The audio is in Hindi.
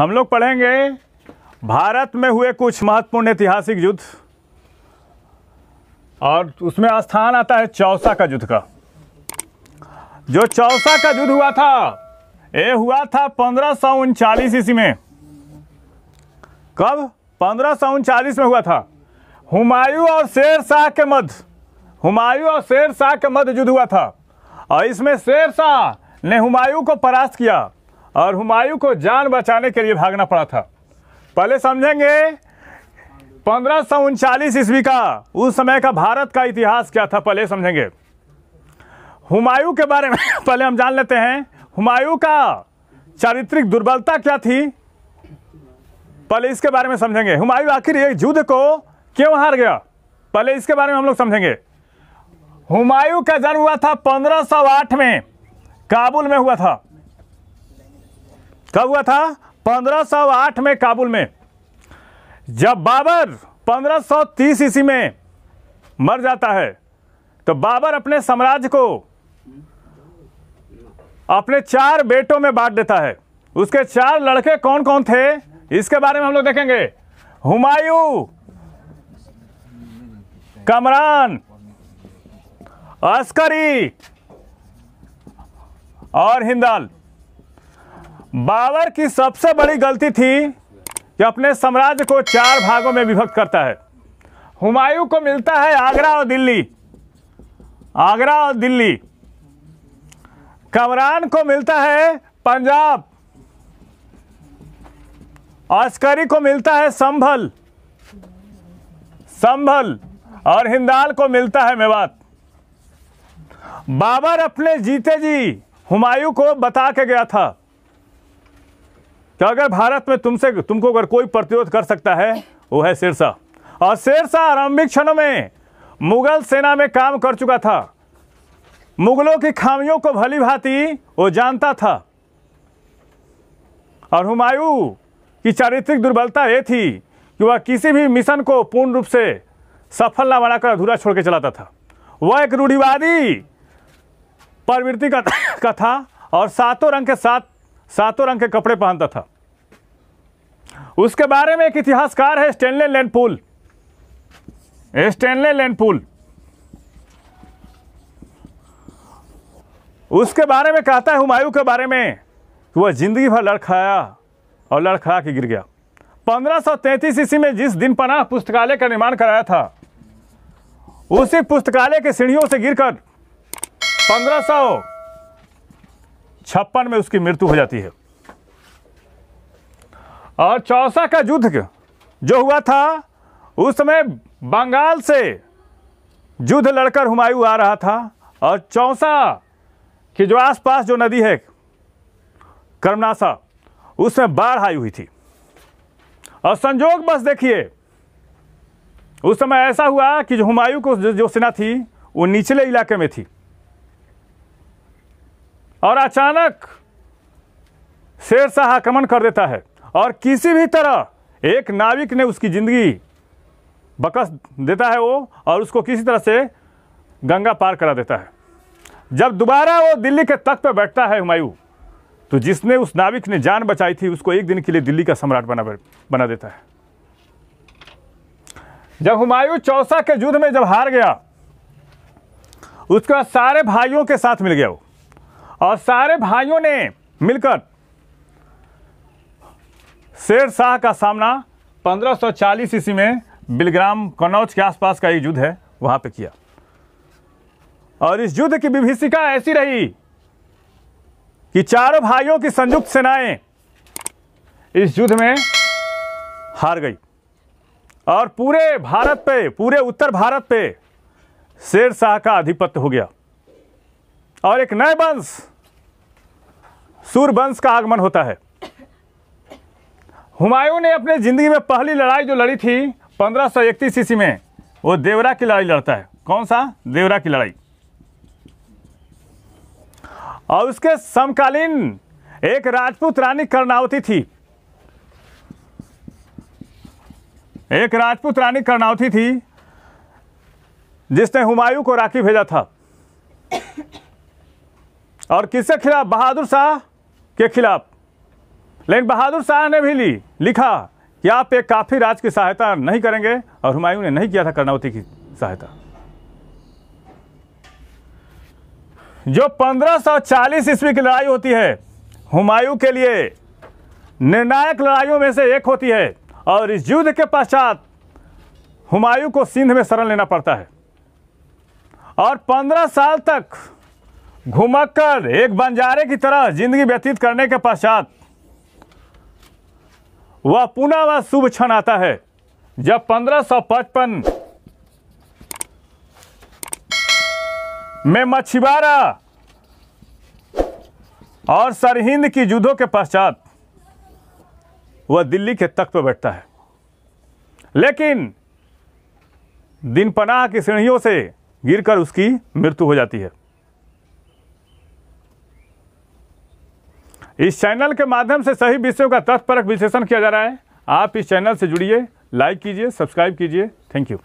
हम लोग पढ़ेंगे भारत में हुए कुछ महत्वपूर्ण ऐतिहासिक युद्ध, और उसमें स्थान आता है चौसा का युद्ध का। जो चौसा का युद्ध हुआ था, ये हुआ था 1539 ईस्वी में। कब? 1539 में हुआ था। हुमायूं और शेर शाह के मध्य युद्ध हुआ था, और इसमें शेर शाह ने हुमायूं को परास्त किया और हुमायूं को जान बचाने के लिए भागना पड़ा था। पहले समझेंगे 1539 ईस्वी का उस समय का भारत का इतिहास क्या था, पहले समझेंगे। हुमायूं के बारे में पहले हम जान लेते हैं। हुमायूं का चारित्रिक दुर्बलता क्या थी, पहले इसके बारे में समझेंगे। हुमायूं आखिर एक युद्ध को क्यों हार गया, पहले इसके बारे में हम लोग समझेंगे। हुमायूं का जन्म हुआ था 1508 में, काबुल में हुआ था। कब हुआ था? 1508 में काबुल में। जब बाबर 1530 ईस्वी में मर जाता है, तो बाबर अपने साम्राज्य को अपने 4 बेटों में बांट देता है। उसके 4 लड़के कौन कौन थे, इसके बारे में हम लोग देखेंगे। हुमायूं, कमरान, अस्करी और हिंदाल। बाबर की सबसे बड़ी गलती थी कि अपने साम्राज्य को 4 भागों में विभक्त करता है। हुमायूं को मिलता है आगरा और दिल्ली। कमरान को मिलता है पंजाब। अस्करी को मिलता है संभल, और हिंदाल को मिलता है मेवात। बाबर अपने जीते जी हुमायूं को बता के गया था कि अगर भारत में तुमको अगर कोई प्रतिरोध कर सकता है, वो है शेर शाह। और शेर शाह आरंभिक क्षणों में मुगल सेना में काम कर चुका था। मुगलों की खामियों को भली भांति वो जानता था, और हुमायूं की चारित्रिक दुर्बलता ये थी कि वह किसी भी मिशन को पूर्ण रूप से सफल न बनाकर अधूरा छोड़ के चलाता था। वह एक रूढ़िवादी प्रवृत्ति का था, और 7 रंग के कपड़े पहनता था। उसके बारे में एक इतिहासकार है स्टैनले लैंडपूल। उसके बारे में कहता है हुमायूं के बारे में कि वह जिंदगी भर लड़खड़ा के गिर गया। 1533 ईस्वी में जिस दिन पनाह पुस्तकालय का निर्माण कराया था, उसी पुस्तकालय के सीढ़ियों से गिरकर 1556 में उसकी मृत्यु हो जाती है। और चौसा का युद्ध जो हुआ था, उस समय बंगाल से युद्ध लड़कर हुमायूं आ रहा था, और चौसा की जो आसपास जो नदी है कर्मनासा, उसमें बाढ़ आई हुई थी। और संजोग बस देखिए, उस समय ऐसा हुआ कि जो हुमायूं को जो सेना थी वो निचले इलाके में थी, और अचानक शेर शाह आक्रमण कर देता है, और किसी भी तरह एक नाविक ने उसकी जिंदगी बकस देता है वो, और उसको किसी तरह से गंगा पार करा देता है। जब दोबारा वो दिल्ली के तख्त पर बैठता है हुमायूं, तो जिसने उस नाविक ने जान बचाई थी, उसको एक दिन के लिए दिल्ली का सम्राट बना देता है। जब हुमायूं चौसा के युद्ध में जब हार गया, उसके बाद सारे भाइयों के साथ मिल गया वो, और सारे भाइयों ने मिलकर शेर शाह का सामना 1540 ईस्वी में बिलग्राम कन्नौज के आसपास का एक युद्ध है, वहां पे किया। और इस युद्ध की विभीषिका ऐसी रही कि चारों भाइयों की संयुक्त सेनाएं इस युद्ध में हार गई, और पूरे उत्तर भारत पे शेर शाह का आधिपत्य हो गया, और एक नए वंश सूरवंश का आगमन होता है। हुमायूं ने अपने जिंदगी में पहली लड़ाई जो लड़ी थी 1531 ईस्वी में, वो देवरा की लड़ाई लड़ता है। कौन सा? देवरा की लड़ाई। और उसके समकालीन एक राजपूत रानी कर्णावती थी। जिसने हुमायूं को राखी भेजा था, और किसके खिलाफ? बहादुर शाह के खिलाफ। लेकिन बहादुर शाह ने भी लिखा कि आप एक काफी राज की सहायता नहीं करेंगे, और हुमायूं ने नहीं किया था कर्णावती की सहायता। जो 1540 ईस्वी की लड़ाई होती है, हुमायूं के लिए निर्णायक लड़ाइयों में से एक होती है, और इस युद्ध के पश्चात हुमायूं को सिंध में शरण लेना पड़ता है, और 15 साल तक घुमक्कर एक बंजारे की तरह जिंदगी व्यतीत करने के पश्चात वह पुनः वह शुभ क्षण आता है जब 1555 में मछुआरा और सरहिंद की युद्धों के पश्चात वह दिल्ली के तख्त पर बैठता है, लेकिन दिनपनाह की सीढ़ियों से गिरकर उसकी मृत्यु हो जाती है। इस चैनल के माध्यम से सही विषयों का तथ्यपरक विश्लेषण किया जा रहा है। आप इस चैनल से जुड़िए, लाइक कीजिए, सब्सक्राइब कीजिए। Thank you.